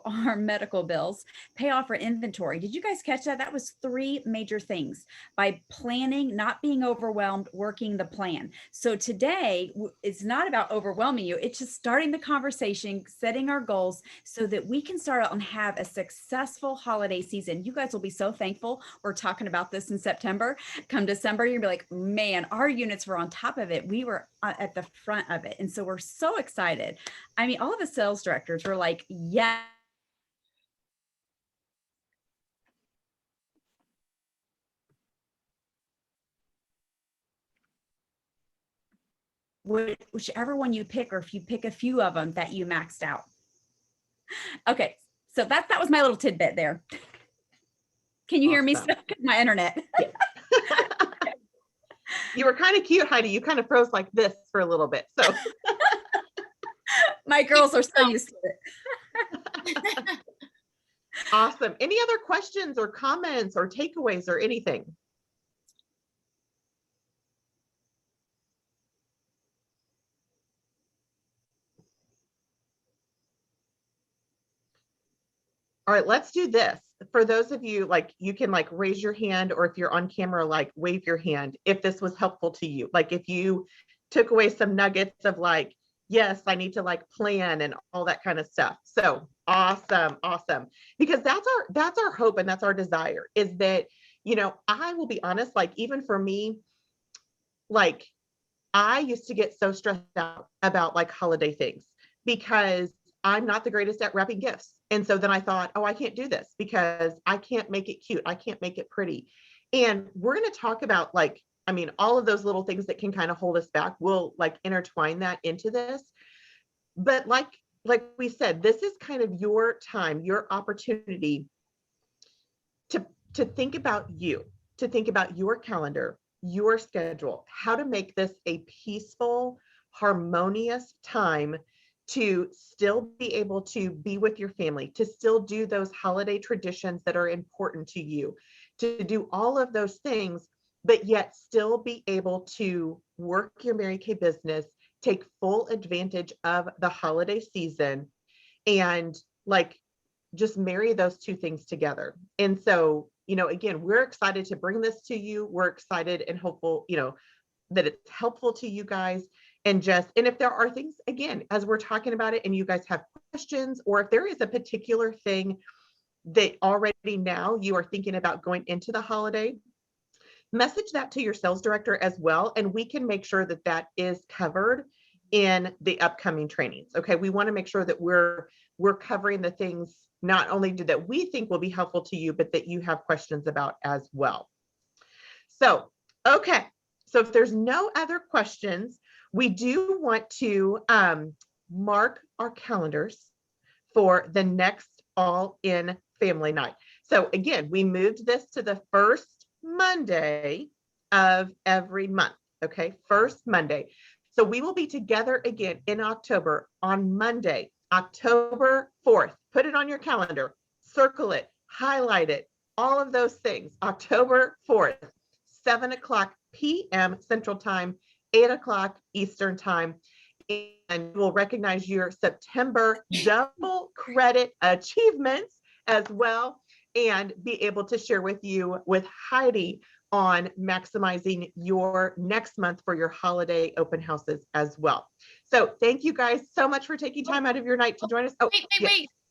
arm medical bills, pay off her inventory. Did you guys catch that? That was 3 major things by planning, not being overwhelmed, working the plan. So today, it's not about overwhelming you. It's just starting the conversation, setting our goals so that we can start out and have a successful holiday season. You guys will be so thankful. We're talking about this in September. Come December, you'll be like, man, our units were on top of it. We were at the front of it. And so we're so excited. I mean, all of the sales directors were like, yeah. Whichever one you pick, or if you pick a few of them that you maxed out. Okay, so that was my little tidbit there. Can you hear me Awesome. still? My internet. You were kind of cute, Heidi. You kind of froze like this for a little bit. So My girls are so used to it. awesome. Any other questions or comments or takeaways or anything? All right, let's do this. For those of you, like, you can like raise your hand, or if you're on camera, like wave your hand if this was helpful to you. Like if you took away some nuggets of like, yes, I need to like plan and all that kind of stuff. So awesome, awesome. Because that's our hope and that's our desire, is that, I will be honest, like even for me, like I used to get so stressed out about like holiday things because I'm not the greatest at wrapping gifts. And so then I thought, oh, I can't do this because I can't make it cute. I can't make it pretty. And we're going to talk about like, I mean, all of those little things that can kind of hold us back. We'll like intertwine that into this. But like we said, this is kind of your time, your opportunity to think about you, to think about your calendar, your schedule, how to make this a peaceful, harmonious time to still be able to be with your family, to still do those holiday traditions that are important to you, to do all of those things, but yet still be able to work your Mary Kay business, take full advantage of the holiday season, and like just marry those 2 things together. And so, again, we're excited to bring this to you. We're excited and hopeful, that it's helpful to you guys. And if there are things, again, as we're talking about it and you guys have questions, or if there is a particular thing that already now you are thinking about going into the holiday, message that to your sales director as well. And we can make sure that that is covered in the upcoming trainings. Okay. We want to make sure that we're covering the things not only that we think will be helpful to you, but that you have questions about as well. So, okay. So if there's no other questions, we do want to mark our calendars for the next All In Family Night. So again, we moved this to the first Monday of every month. Okay, first Monday. So we will be together again in October on Monday, October 4th. Put it on your calendar, circle it, highlight it, all of those things. October 4th, 7:00 p.m. Central Time, 8:00 Eastern Time. And we'll recognize your September double credit achievements as well, and be able to share with you with Heidi on maximizing your next month for your holiday open houses as well. So thank you guys so much for taking time out of your night to join us. Oh,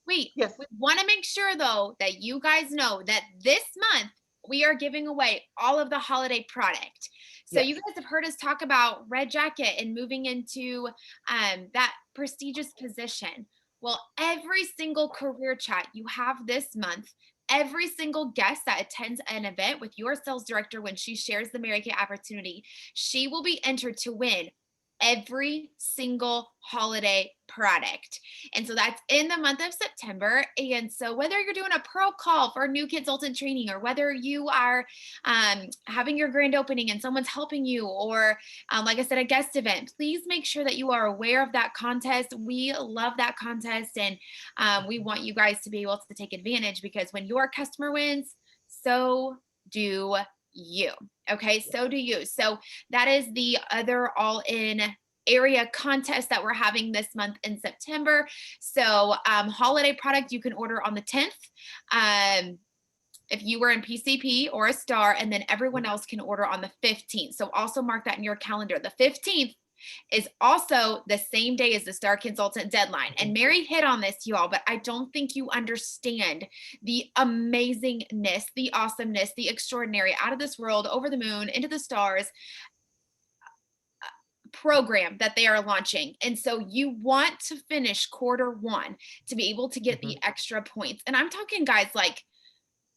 Wait. Yes. We want to make sure though that you guys know that this month we are giving away all of the holiday product. So Yes. you guys have heard us talk about Red Jacket and moving into that prestigious position. Well, every single career chat you have this month, every single guest that attends an event with your sales director when she shares the Mary Kay opportunity, she will be entered to win every single holiday product. And so that's in the month of September. And so whether you're doing a pro call for new consultant training, or whether you are having your grand opening and someone's helping you, or like I said, a guest event, please make sure that you are aware of that contest. We love that contest, and we want you guys to be able to take advantage, because when your customer wins, so do you. Okay, so do you. So that is the other All In area contest that we're having this month in September. So holiday product you can order on the 10th. If you were in PCP or a star, and then everyone else can order on the 15th. So also mark that in your calendar. The 15th is also the same day as the Star Consultant deadline. And Mary hit on this, you all, but I don't think you understand the amazingness, the awesomeness, the extraordinary, out of this world, over the moon, into the stars program that they are launching. And so you want to finish Q1 to be able to get the extra points. And I'm talking, guys, like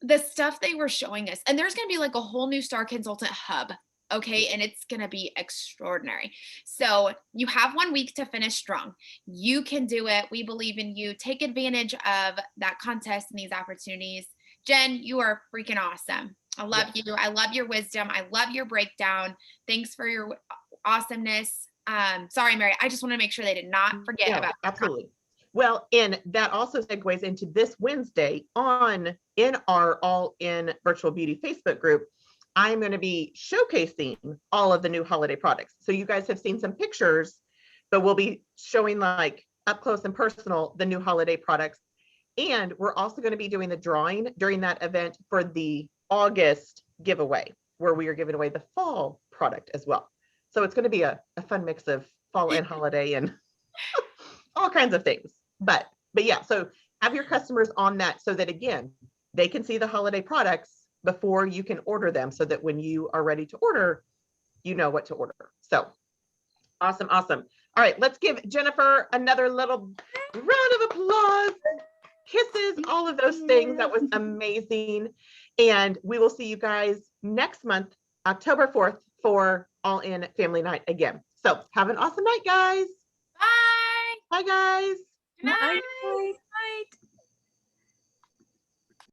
the stuff they were showing us, and there's going to be like a whole new Star Consultant hub. Okay. And it's going to be extraordinary. So you have 1 week to finish strong. You can do it. We believe in you. Take advantage of that contest and these opportunities. Jen, you are freaking awesome. I love you. I love your wisdom. I love your breakdown. Thanks for your awesomeness. Sorry, Mary. I just want to make sure they did not forget about absolutely. Well, and that also segues into this Wednesday in our All In Virtual Beauty Facebook group. I'm going to be showcasing all of the new holiday products. So you guys have seen some pictures, but we'll be showing like up close and personal the new holiday products. And we're also going to be doing the drawing during that event for the August giveaway, where we are giving away the fall product as well. So it's going to be a fun mix of fall and holiday and all kinds of things. But yeah, so have your customers on that, so that again, they can see the holiday products before you can order them, so that when you are ready to order, you know what to order. So awesome. All right, let's give Jennifer another little round of applause, kisses, all of those things. That was amazing. And we will see you guys next month, October 4th, for All In Family Night again. So have an awesome night, guys. Bye. Bye, guys. Good night. Night.